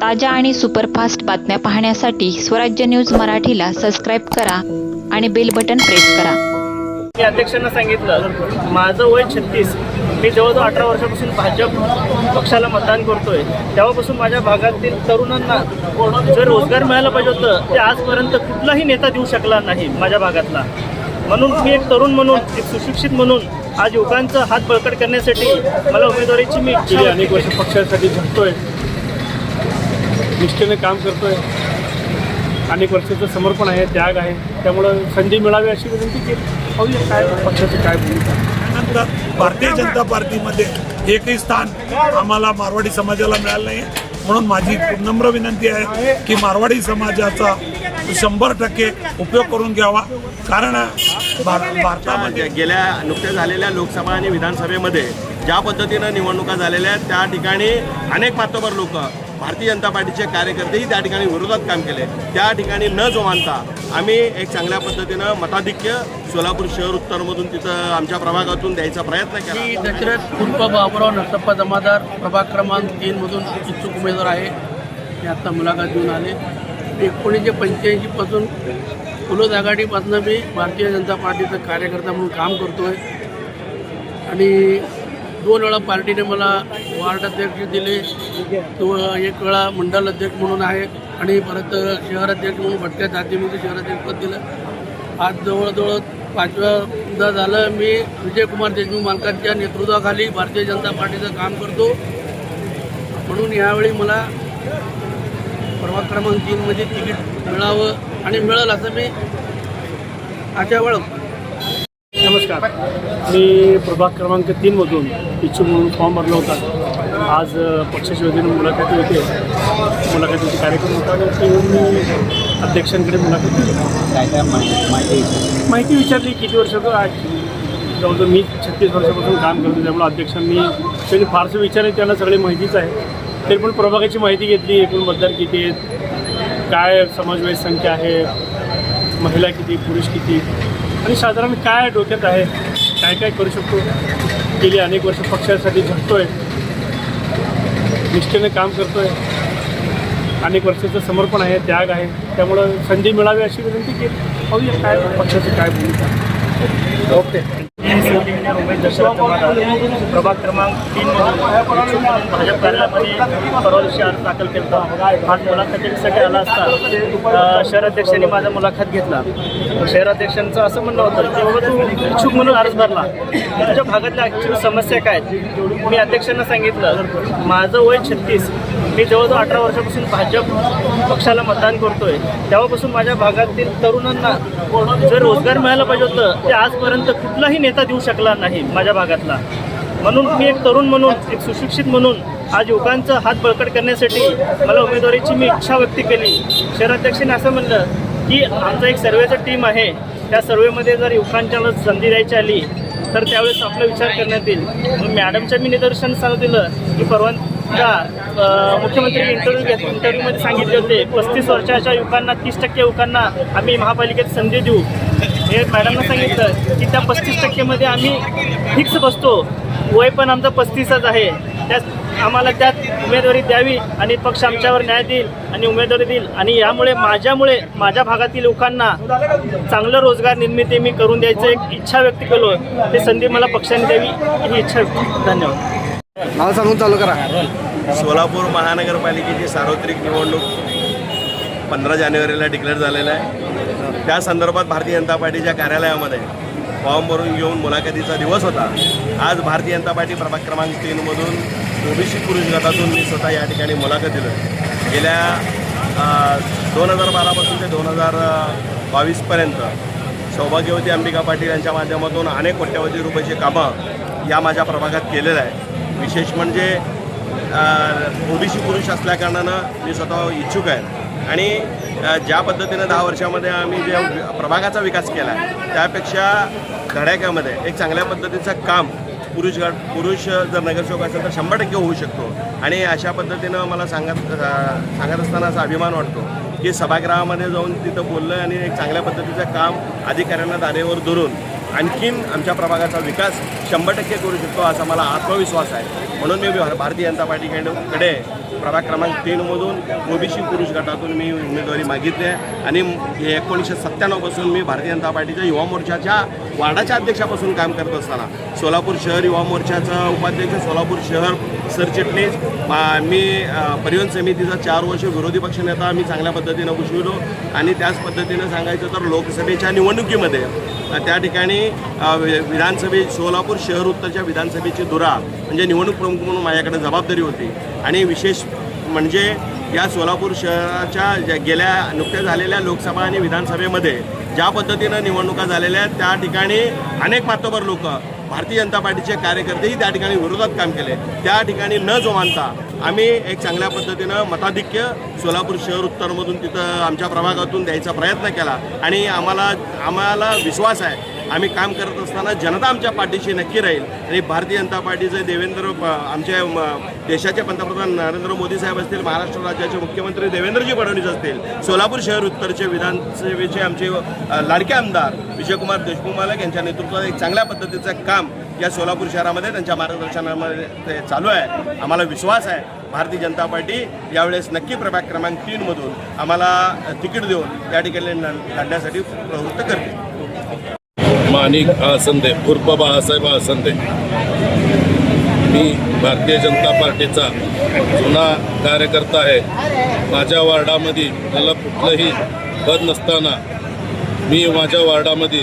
ताज्या आणि सुपरफास्ट बातम्या पाहण्यासाठी स्वराज्य न्यूज मराठीला सबस्क्राईब करा आणि बेल बटन प्रेस करा. मी अध्यक्षांना सांगितलं, माझं वय 36, मी जवळजवळ 18 वर्षापासून भाजप पक्षाला मतदान करतोय. तेव्हापासून माझ्या भागातील तरुणांना जर रोजगार मिळायला पाहिजे होतं ते आजपर्यंत कुठलाही नेता देऊ शकला नाही माझ्या भागातला. म्हणून मी एक तरुण म्हणून, एक सुशिक्षित म्हणून आज युवकांचा हात बळकट करण्यासाठी मला उमेदवारीची मी इच्छा अनेक वर्ष पक्षासाठी झटतोय, निष्ठेने काम करतोय. अनेक वर्षाचं समर्पण आहे, त्याग आहे. त्यामुळं संधी मिळावी अशी विनंती केली. पाहूया काय पक्षाची काय भूमिका. त्यानंतर भारतीय जनता पार्टीमध्ये एकही स्थान आम्हाला मारवाडी समाजाला मिळालं नाही. म्हणून माझी नम्र विनंती आहे की मारवाडी समाजाचा 100% उपयोग करून घ्यावा. कारण भारतामध्ये गेल्या नुकत्याच झालेल्या लोकसभा आणि विधानसभेमध्ये ज्या पद्धतीनं निवडणुका झालेल्या आहेत त्या ठिकाणी अनेक मातबर लोक, भारतीय जनता पार्टीचे कार्यकर्तेही त्या ठिकाणी विरोधात काम केले. त्या ठिकाणी न जोमानता आम्ही एक चांगल्या पद्धतीनं मताधिक्य सोलापूर शहर उत्तरमधून तिथं आमच्या प्रभागातून द्यायचा प्रयत्न केला. मी दशरथ उर्फ बाबुराव नरसप्पा जमादार प्रभाग क्रमांक 3मधून इच्छुक उमेदवार आहे. मी आत्ता मुलाखत देऊन आले. 1985 पासून फुलोद आघाडीपासून मी भारतीय जनता पार्टीचा कार्यकर्ता म्हणून काम करतो आहे आणि 2 वेळा पार्टीने मला वार्ड अध्यक्ष दिले, एक वेळा मंडल अध्यक्ष म्हणून आहे आणि परत शहराध्यक्ष म्हणून भटक्या जातीमध्ये शहराध्यक्षपद दिलं. आज जवळजवळ 5व्यांदा झालं मी विजयकुमार देशमुख मालकांच्या नेतृत्वाखाली भारतीय जनता पार्टीचं काम करतो. म्हणून यावेळी मला प्रभाग क्रमांक 3मध्ये तिकीट मिळावं आणि मिळेल असं मी आशा बाळगतो. नमस्कार, मी प्रभाग क्रमांक 3मधून इच्छुक म्हणून फॉर्म भरला होता. आज पक्षाच्या वतीनं मुलाखती होते, मुलाखतीचे कार्यक्रम होता आणि मी अध्यक्षांकडे मुलाखत दिली. माहिती विचारली किती वर्ष आज जवळजवळ मी 36 वर्षापासून काम करतो. त्यामुळे अध्यक्षांनी त्यांनी फारसं विचारले, त्यांना सगळी माहितीच आहे. तरी पण प्रभागाची माहिती घेतली, एकूण मतदार किती आहेत, काय समाजवाईज संख्या आहे, महिला किती, पुरुष किती आणि साधारण काय डोक्यात आहे, काय काय करू शकतो. गेली अनेक वर्ष पक्षासाठी झटतोय, निष्ठेने काम करतोय. अनेक वर्षाचं समर्पण आहे, त्याग आहे. त्यामुळं संधी मिळावी अशी विनंती केली. पाहूया काय पक्षाची काय भूमिका. ओके. उमेश दशरथ जमादार प्रभाग क्रमांक 3मधून भाजप कार्यालयामध्ये परवा दिवशी अर्ज दाखल केला. आज मुलाखतीसाठी आला असता शहराध्यक्षांनी माझा मुलाखत घेतला. शहराध्यक्षांचं असं म्हणणं होतं की बाबा तू इच्छुक म्हणून अर्ज भरला, तुझ्या भागातल्या ॲक्च्युअली समस्या काय आहेत. मी अध्यक्षांना सांगितलं, माझं वय 36, मी जवळजवळ 18 वर्षापासून भाजप पक्षाला मतदान करतोय. तेव्हापासून माझ्या भागातील तरुणांना जर रोजगार मिळायला पाहिजे होतं ते आजपर्यंत कुठलाही नेता देऊ शकला नाही माझ्या भागातला. म्हणून मी एक तरुण म्हणून, एक सुशिक्षित म्हणून आज युवकांचा हात बळकट करण्यासाठी मला उमेदवारीची मी इच्छा व्यक्त केली. शहराध्यक्षांनी असं म्हणलं की आमचा एक सर्वेचं टीम आहे, त्या सर्वेमध्ये जर युवकांच्या संधी द्यायची आली तर त्यावेळेस आपला विचार करण्यात येईल. मॅडमच्या मी निदर्शन सांगू दिलं की मुख्यमंत्री इंटरव्ह्यूमध्ये सांगितले होते 35 वर्षाच्या युवकांना, 30% युवकांना आम्ही महापालिकेत संधी देऊ. हे मॅडमनं सांगितलं की त्या 35%मध्ये आम्ही फिक्स बसतो. वय पण आमचं 35च आहे. आम्हाला त्यात उमेदवारी द्यावी आणि पक्ष आमच्यावर न्याय देईल आणि उमेदवारी देईल. आणि यामुळे माझ्यामुळे माझ्या भागातील लोकांना चांगलं रोजगार निर्मिती मी करून द्यायचं एक इच्छा व्यक्त केलो. ते संधी मला पक्षाने द्यावी ही इच्छा व्यक्त. धन्यवाद. नाव सांगून चालू करा. सोलापूर महानगरपालिकेची सार्वत्रिक निवडणूक 15 जानेवारीला डिक्लेअर झालेलं आहे. त्या संदर्भात भारतीय जनता पार्टीच्या कार्यालयामध्ये फॉर्म भरून घेऊन मुलाखतीचा दिवस होता. आज भारतीय जनता पार्टी प्रभाग क्रमांक 3मधून ओबीसी पुरुष गटातून मी स्वतः या ठिकाणी मुलाखत दिलं. गेल्या 2012 पासून ते 2022पर्यंत सौभाग्यवती अंबिका पाटील यांच्या माध्यमातून अनेक कोट्यवधी रुपयाची कामं या माझ्या प्रभागात केलेलं आहे. विशेष म्हणजे ओबीसी पुरुष असल्याकारणानं मी स्वतः इच्छुक आहे आणि ज्या पद्धतीनं 10 वर्षामध्ये आम्ही जे प्रभागाचा विकास केला आहे त्यापेक्षा धडाक्यामध्ये एक चांगल्या पद्धतीचं काम पुरुष जर नगरसेवक असेल तर 100% होऊ शकतो. आणि अशा पद्धतीनं मला सांगत असताना असा अभिमान वाटतो की सभागृहामध्ये जाऊन तिथं बोललं आणि एक चांगल्या पद्धतीचं काम अधिकाऱ्यांना दारेवर धरून आणखीन आमच्या प्रभागाचा विकास 100% करू शकतो असा मला आत्मविश्वास आहे. म्हणून मी भारतीय जनता पार्टीकडे प्रभाग क्रमांक 3 मधून ओबीसी पुरुष गटातून मी उमेदवारी मागितली आहे आणि 1997 पासून मी भारतीय जनता पार्टीच्या युवा मोर्चाच्या वार्डाच्या अध्यक्षापासून काम करत असताना सोलापूर शहर युवा मोर्चाचा उपाध्यक्ष, सोलापूर शहर सरचिटणीस, मी परिवहन समितीचा 4 वर्ष विरोधी पक्षनेता मी चांगल्या पद्धतीनं भूषविलो आणि त्याच पद्धतीनं सांगायचं तर लोकसभेच्या निवडणुकीमध्ये त्या ठिकाणी सोलापूर शहर उत्तरच्या विधानसभेची धुरा म्हणजे निवडणूक प्रमुख म्हणून माझ्याकडे जबाबदारी होती आणि विशेष म्हणजे या सोलापूर शहराच्या गेल्या नुकत्याच झालेल्या लोकसभा आणि विधानसभेमध्ये ज्या पद्धतीनं निवडणुका झालेल्या आहेत त्या ठिकाणी अनेक मातबर लोक भारतीय जनता पार्टीचे कार्यकर्तेही त्या ठिकाणी विरोधात काम केले. त्या ठिकाणी न जोमानता आम्ही एक चांगल्या पद्धतीनं मताधिक्य सोलापूर शहर उत्तरमधून तिथं आमच्या प्रभागातून द्यायचा प्रयत्न केला आणि आम्हाला विश्वास आहे आम्ही काम करत असताना जनता आमच्या पाठीशी नक्की राहील आणि भारतीय जनता पार्टीचे आमच्या देशाचे पंतप्रधान नरेंद्र मोदी साहेब असतील, महाराष्ट्र राज्याचे मुख्यमंत्री देवेंद्रजी फडणवीस असतील, सोलापूर शहर उत्तरचे विधानसभेचे आमचे लाडके आमदार विजयकुमार देशमुख मालक यांच्या नेतृत्वात एक चांगल्या पद्धतीचं काम या सोलापूर शहरामध्ये त्यांच्या मार्गदर्शनामध्ये ते चालू आहे. आम्हाला विश्वास आहे भारतीय जनता पार्टी यावेळेस नक्की प्रभाग क्रमांक 3 मधून आम्हाला तिकीट देऊन त्या ठिकाणी लढण्यासाठी प्रवृत्त करते. माणिक आसंदे उर्फ बाळासाहेब आसंदे, मी भारतीय जनता पार्टीचा जुना कार्यकर्ता आहे. माझ्या वार्डामध्ये मला कुठलंही पद नसताना मी माझ्या वार्डामध्ये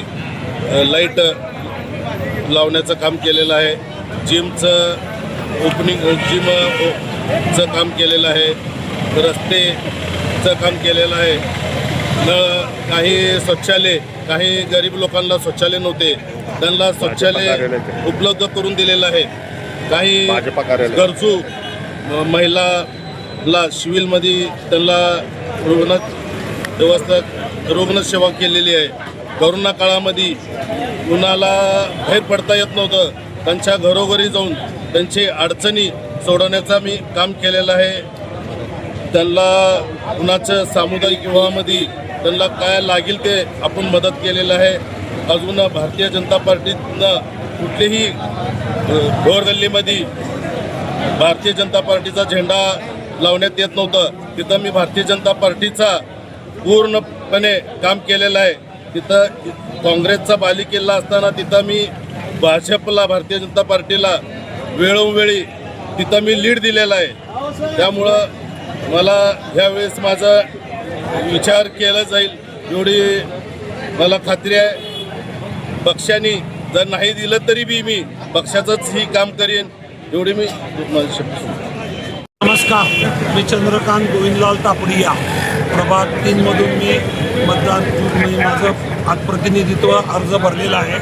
लाईट लावण्याचं काम केलेलं आहे, जिमचं काम केलेलं आहे, रस्तेचं काम केलेलं आहे, काही शौचालय, काही गरीब लोकांना शौचालय नव्हते त्यांना शौचालय उपलब्ध करून दिलेलं आहे. काही गरजू महिलाला सिव्हिलमध्ये त्यांना रुग्णसेवा केलेली आहे. कोरोना काळामध्ये कुणाला बाहेर पडता येत नव्हतं, त्यांच्या घरोघरी जाऊन त्यांची अडचणी सोडवण्याचा मी काम केलेलं आहे. त्यांना कुणाचं सामुदायिक विवाहामध्ये त्यांना काय लागेल ते आपण मदत केलेलं आहे. अजून भारतीय जनता पार्टीनं कुठलीही ढोरगल्लीमध्ये भारतीय जनता पार्टीचा झेंडा लावण्यात येत नव्हतं, तिथं मी भारतीय जनता पार्टीचा पूर्णपणे काम केलेलं आहे. तिथं काँग्रेसचा बालेकिल्ला असताना तिथं मी भाजपला, भारतीय जनता पार्टीला वेळोवेळी तिथं मी लीड दिलेला आहे. त्यामुळं मला ह्यावेळेस माझा विचार केला जाईल एवढी मला खात्री आहे. पक्षाने जर नाही दिलं तरी बी मी पक्षाचंच ही काम करेन एवढी मी नमस्कार, मी चंद्रकांत गोविंदलाल तापडिया, प्रभाग 3 मधून मी माझं आज प्रतिनिधित्व अर्ज भरलेला आहे.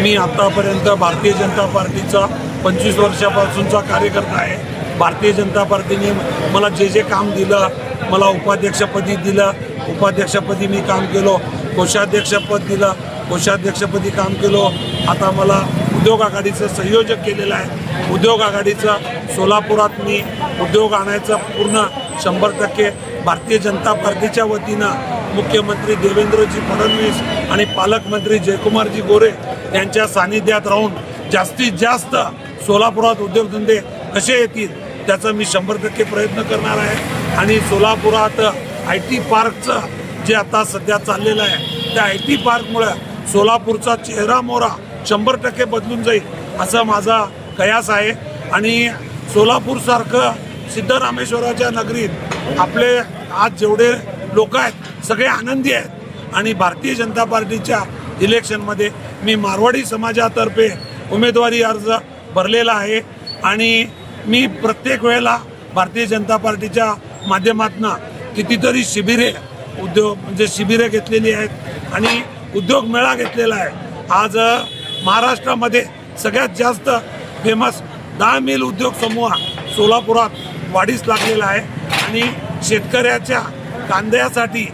मी आत्तापर्यंत भारतीय जनता पार्टीचा 25 वर्षापासूनचा कार्यकर्ता आहे. भारतीय जनता पार्टीने मला जे काम दिलं, मला उपाध्यक्षपदी दिलं, उपाध्यक्षपदी मी काम केलो, कोषाध्यक्षपद दिलं, कोषाध्यक्षपदी काम केलो. आता मला उद्योग आघाडीचं संयोजक केलेलं आहे. उद्योग आघाडीचं सोलापुरात मी उद्योग आणायचं पूर्ण 100% भारतीय जनता पार्टीच्या वतीनं मुख्यमंत्री देवेंद्रजी फडणवीस आणि पालकमंत्री जयकुमारजी गोरे यांच्या सानिध्यात राहून जास्तीत जास्त सोलापुरात उद्योगधंदे कसे येतील त्याचा मी 100% प्रयत्न करणार आहे. आणि सोलापुरात IT पार्कचं जे आता सध्या चाललेलं आहे त्या IT पार्कमुळे सोलापूरचा चेहरा मोहरा 100% बदलून जाईल असं माझा कयास आहे. आणि सोलापूरसारखं सिद्धरामेश्वराच्या नगरीत आपले आज जेवढे लोक आहेत सगळे आनंदी आहेत. आणि भारतीय जनता पार्टीच्या इलेक्शनमध्ये मी मारवाडी समाजातर्फे उमेदवारी अर्ज भरलेला आहे. आणि मी प्रत्येक वेळेला भारतीय जनता पार्टीच्या माध्यमातून कितीतरी शिबिरे घेतलेली आहेत आणि उद्योग मेळा घेतलेला आहे. आज महाराष्ट्रामध्ये सगळ्यात जास्त फेमस 10 मिल उद्योग समूह सोलापुरात वाढीस लागलेला आहे. आणि शेतकऱ्याच्या कांद्यासाठी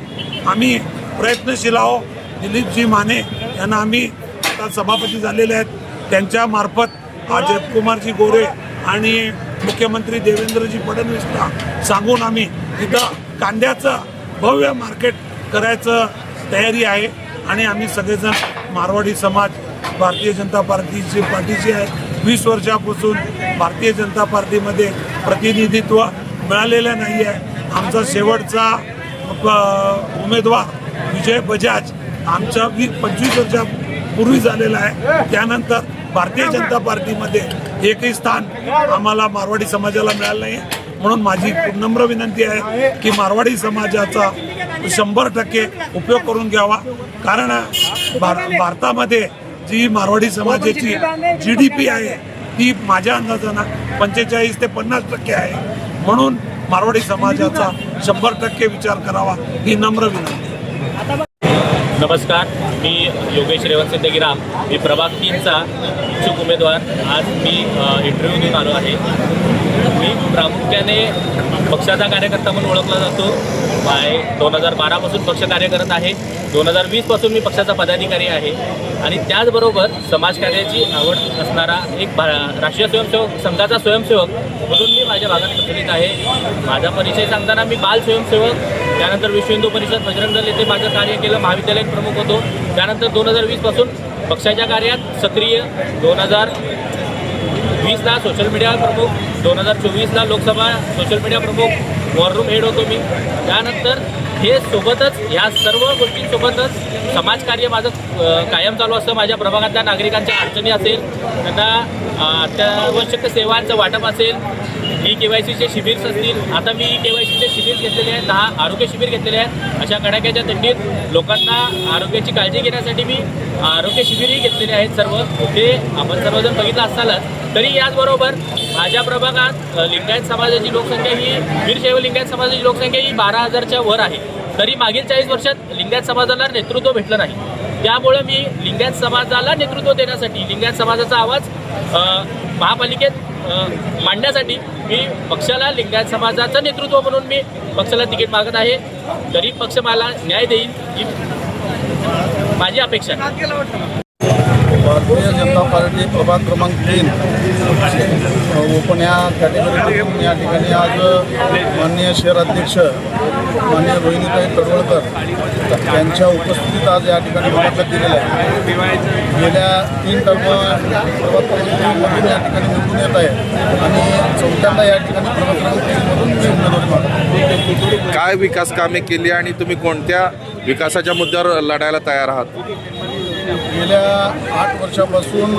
आम्ही प्रयत्नशील आहोत. दिलीपजी माने यांना आम्ही आता सभापती झालेले आहेत, त्यांच्या मार्फत आज जयकुमारजी गोरे आणि मुख्यमंत्री देवेंद्रजी फडणवीसला सांगून आम्ही तिथं कांद्याचं भव्य मार्केट करायचं तयारी आहे. आणि आम्ही सगळेजण मारवाडी समाज भारतीय जनता पार्टीची आहे. 20 वर्षापासून भारतीय जनता पार्टीमध्ये प्रतिनिधित्व मिळालेल्या नाही आहे. आमचा शेवटचा उमेदवार विजय बजाज आमचा 20-25 वर्षापूर्वी झालेला आहे. त्यानंतर भारतीय जनता पार्टीमध्ये एकही स्थान आम्हाला मारवाडी समाजाला मिळालं नाही आहे. म्हणून माझी नम्र विनंती आहे की मारवाडी समाजाचा 100% उपयोग करून घ्यावा. कारण भारतामध्ये जी मारवाडी समाजाची GDP आहे ती माझ्या अंदाजानं 45 ते 50% आहे. म्हणून मारवाडी समाजाचा 100% विचार करावा ही नम्र विनंती. नमस्कार, मी योगेश रेवंत सिद्धगिराम. मी प्रभाग 3चा इच्छुक उमेदवार. आज मी इंटरव्ह्यू देऊन आलो आहे. मी प्रामुख्याने पक्षाचा कार्यकर्ता म्हणून ओळखला जातो. 2012पासून पक्ष कार्य करत आहे. 2020पासून मी पक्षाचा पदाधिकारी आहे आणि त्याचबरोबर समाजकार्याची आवड असणारा एक राष्ट्रीय स्वयंसेवक संघाचा स्वयंसेवक म्हणून मी माझ्या भागात प्रचलित आहे. माझा परिचय सांगताना मी बाल स्वयंसेवक, त्यानंतर विश्व हिंदू परिषद बजरंग दल येथे माझं कार्य केलं, महाविद्यालयीन प्रमुख होतो. त्यानंतर 2020पासून पक्षाच्या कार्यात सक्रिय, 2020ला सोशल मीडिया प्रमुख, 2024ला लोकसभा सोशल मीडिया प्रमुख, वॉर रूम हेड होतो मी. त्यानंतर हे सोबतच ह्या सर्व गोष्टींसोबतच समाजकार्य माझं कायम चालू असतं. माझ्या प्रभागातल्या नागरिकांच्या अडचणी असेल, त्यांना अत्यावश्यक सेवांचं वाटप असेल, KYCचे शिबिर असतील. आता मी KYCचे शिबिर घेतलेले आहेत, 10 आरोग्य शिबिर घेतलेले आहेत. अशा कडाक्याच्या थंडीत लोकांना आरोग्याची काळजी घेण्यासाठी मी आरोग्य शिबिरही घेतलेले आहेत. सर्व ते आपण सर्वजण बघितलं असतालच. तरी याचबरोबर माझ्या प्रभागात लिंगायत समाजाची लोकसंख्या ही वीरशैव लिंगायत समाजाची लोकसंख्या ही 12,000च्या वर आहे. तरी मागील 40 वर्षात लिंगायत समाजाला नेतृत्व भेटलं नाही. त्यामुळं मी लिंगायत समाजाला नेतृत्व देण्यासाठी, लिंगायत समाजाचा आवाज महापालिकेत मांडण्यासाठी मी पक्षाला लिंगायत समाजाचं नेतृत्व म्हणून मी पक्षाला तिकीट मागत आहे. तरी पक्ष मला न्याय देईल ही माझी अपेक्षा आहे. भारतीय जनता पार्टी प्रभाग क्रमांक 3 ओपन या कॅटेगरीतून या ठिकाणी आज माननीय शहराध्यक्ष माननीय रोहिणीताई तडवळकर यांच्या उपस्थितीत आज या ठिकाणी मुलाखत दिलेला आहे. गेल्या 3 टर्म प्रभाग क्रमांक 3मधून या ठिकाणी निवडून येत आहे आणि चौथ्यांदा या ठिकाणी प्रभाग क्रमांक 3मधून मी उमेदवारी मागतो. काय विकास कामे केली आणि तुम्ही कोणत्या विकासाच्या मुद्द्यावर लढायला तयार आहात? गेल्या 8 वर्षापासून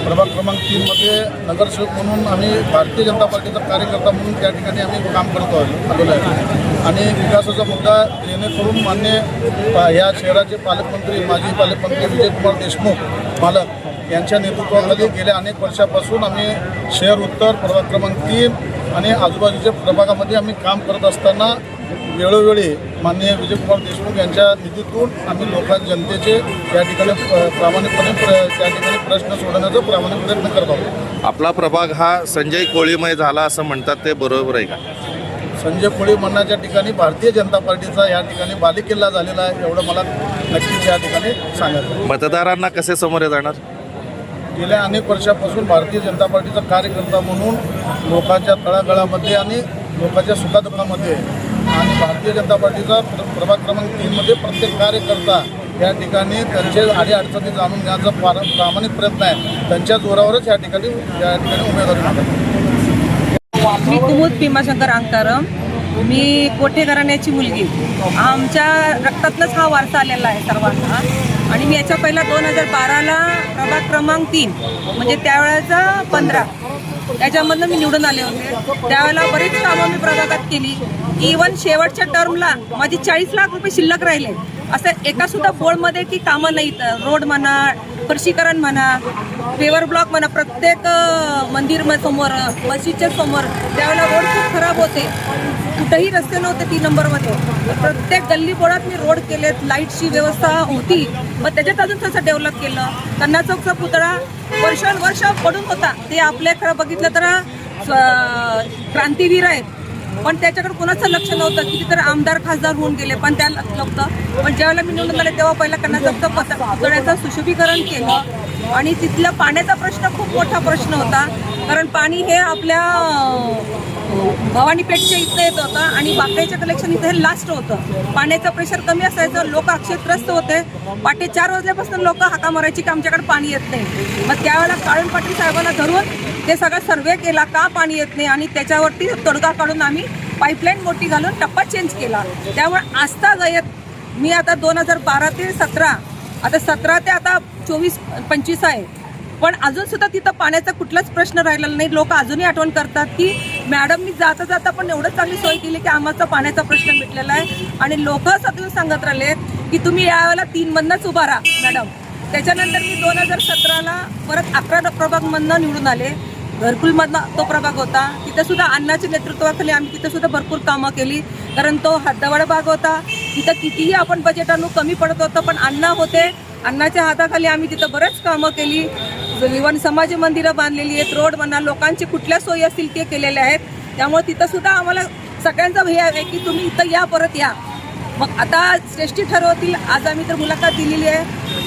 प्रभाग क्रमांक 3मध्ये नगरसेवक म्हणून आम्ही भारतीय जनता पार्टीचा कार्यकर्ता म्हणून त्या ठिकाणी आम्ही काम करत आलेलो आहे आणि विकासाचा मुद्दा जेणेकरून मान्य या शहराचे पालकमंत्री, माजी पालकमंत्री विजयकुमार देशमुख पालक यांच्या नेतृत्वाखाली गेल्या अनेक वर्षापासून आम्ही शहर उत्तर, प्रभाग क्रमांक 3 आणि आजूबाजूच्या प्रभागामध्ये आम्ही काम करत असताना वेळोवेळी माननीय विजयकुमार देशमुख यांच्या निधीतून आम्ही जनतेचे या ठिकाणी प्रामाणिकपणे त्या ठिकाणी प्रश्न सोडवण्याचा प्रामाणिक प्रयत्न करत आहोत. आपला प्रभाग हा संजय कोळीमय झाला असं म्हणतात, ते बरोबर आहे का? संजय कोळी म्हणण्याच्या ठिकाणी भारतीय जनता पार्टीचा या ठिकाणी बालेकिल्ला झालेला आहे एवढं मला नक्कीच या ठिकाणी सांगायचं. मतदारांना कसे समोर जाणार? गेल्या अनेक वर्षापासून भारतीय जनता पार्टीचा कार्यकर्ता म्हणून लोकांच्या तळागाळामध्ये आणि लोकांच्या सुखादुःखामध्ये आणि भारतीय जनता पार्टीचा प्रभाग क्रमांक 3मध्ये प्रत्येक कार्यकर्ता या ठिकाणी त्यांचे अडीअडचणी जाणून घेण्याचा प्रामाणिक प्रयत्न आहे. त्यांच्या जोरावरच या ठिकाणी उमेदवारी मागतात. मी कुमुद भीमाशंकर अंगतारम. मी कोठे घराण्याची मुलगी. आमच्या रक्तातनंच हा वारसा आलेला आहे सर्वांना. आणि मी याच्या पहिला 2012ला प्रभाग क्रमांक 3 म्हणजे त्यावेळेचा 15 याच्यामधनं मी निवडून आले होते. त्यावेळेला बरीच कामं मी प्रभागात केली. इवन शेवटच्या टर्मला माझी 40 लाख रुपये शिल्लक राहिले. असं एकासुद्धा बोर्डमध्ये की कामं नाहीत. रोड म्हणा, फरशीकरण म्हणा, पेवर ब्लॉक म्हणा, प्रत्येक मंदिर समोर, मस्जिदच्या समोर त्यावेळेला रोड खूप खराब होते. कुठेही रस्ते नव्हते 3 नंबरमध्ये. प्रत्येक गल्ली बोळात मी रोड केलेत. लाईटची व्यवस्था होती, मग त्याच्यात अजून तसं डेव्हलप केलं. कन्ना चौकचा पुतळा वर्षानुवर्ष पडून होता. ते आपल्या खरं बघितलं तर क्रांतीवीर आहेत, पण त्याच्याकडे कोणाचं लक्ष नव्हतं. कितीतरी आमदार खासदार होऊन गेले पण त्या लक्ष नव्हतं. पण ज्यावेळेला मी निवडून आले तेव्हा पहिला कन्ना चौकचा पुतळ्याचं सुशोभीकरण केलं आणि तिथला पाण्याचा प्रश्न खूप मोठा प्रश्न होता. कारण पाणी हे आपल्या भवानी पेठच्या इथं येत होतं आणि बाकड्याचं कलेक्शन इथं हे लास्ट होतं. पाण्याचं प्रेशर कमी असायचं, लोक अक्षरग्रस्त होते. पाटे 4 वाजल्यापासून लोक हाका मारायची की आमच्याकडे पाणी येत नाही. मग त्यावेळेला काळून पाटील साहेबांना धरून ते सगळा सर्वे केला का पाणी येत नाही आणि त्याच्यावरती तोडगा काढून आम्ही पाईपलाईन मोठी घालून टप्पा चेंज केला. त्यामुळे आस्था गयत मी आता 2012 ते 17 आता 17 ते आता 24-25 आहे, पण अजून सुद्धा तिथं पाण्याचा कुठलाच प्रश्न राहिलेला नाही. लोक अजूनही आठवण करतात की मॅडमनी जाता जाता पण एवढं चांगली सोय केली की आम्हाला पाण्याचा प्रश्न मिटलेला आहे. आणि लोक सगळे सांगत राहिले की तुम्ही यावेळेला 3 मधनंच उभा राहा मॅडम. त्याच्यानंतर मी 2017ला परत 11 प्रभागमधनं निवडून आले. घरकुलमधनं तो प्रभाग होता, तिथं सुद्धा अण्णाच्या नेतृत्वाखाली आम्ही तिथं सुद्धा भरपूर कामं केली. कारण तो हद्दवाड भाग होता, तिथं कितीही आपण बजेट आणू कमी पडत होतं, पण अण्णा होते, अण्णाच्या हाताखाली आम्ही तिथं बरेच कामं केली. इव्हन समाज मंदिरं बांधलेली आहेत, रोड म्हणा, लोकांची कुठल्या सोयी असतील ते केलेले आहेत. त्यामुळे तिथं सुद्धा आम्हाला सगळ्यांचा भय आहे की तुम्ही इथं या, परत या. मग आता श्रेष्ठी ठरवतील. आज आम्ही तर मुलाखत दिलेली आहे,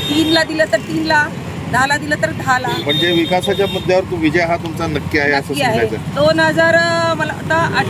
3ला दिलं तर 3ला, 10ला दिलं तर 10ला. म्हणजे विकासाच्या मुद्द्यावर तो विजय हा तुमचा नक्की आहे असं समजायचं. 2000 मला आता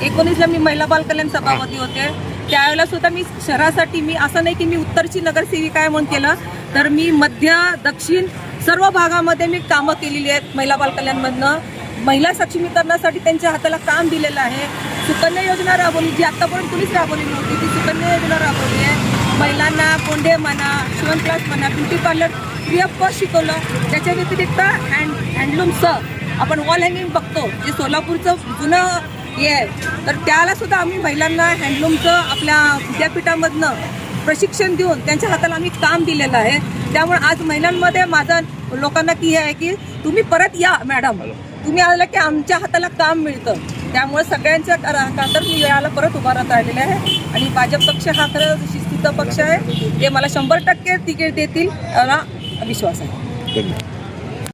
19ला मी महिला बाल कल्याण सभापती होते. त्यावेळेला सुद्धा मी शहरासाठी मी असं नाही की मी उत्तरची नगरसेविका आहे म्हणून केलं, तर मी मध्य दक्षिण सर्व भागामध्ये मी कामं केलेली आहेत. महिला बाल कल्याणमधनं महिला सक्षमीकरणासाठी त्यांच्या हाताला काम दिलेलं आहे. सुकन्या योजना राबवली, जी आत्तापर्यंत कुणीच राबवली नव्हती, ती सुकन्या योजना राबवली आहे. महिलांना कोंडे म्हणा, शिवण क्लास म्हणा, beauty parlour free of cost शिकवलं. त्याच्या व्यतिरिक्त हँडलूमचं आपण वॉल हँगिंग बघतो, जे सोलापूरचं जुनं हे आहे, तर त्याला सुद्धा आम्ही महिलांना हँडलूमचं आपल्या विद्यापीठामधनं प्रशिक्षण देऊन त्यांच्या हाताला आम्ही काम दिलेलं आहे. त्यामुळे आज महिलांमध्ये माझं लोकांना की हे आहे की तुम्ही परत या मॅडम, तुम्ही आलं की आमच्या हाताला काम मिळतं. त्यामुळे सगळ्यांच्या खातर मी याला परत उभा राहत राहिलेला आहे. आणि भाजप पक्ष हा खरं शिस्तीचा पक्ष आहे, ते मला 100% तिकीट देतील, मला विश्वास आहे.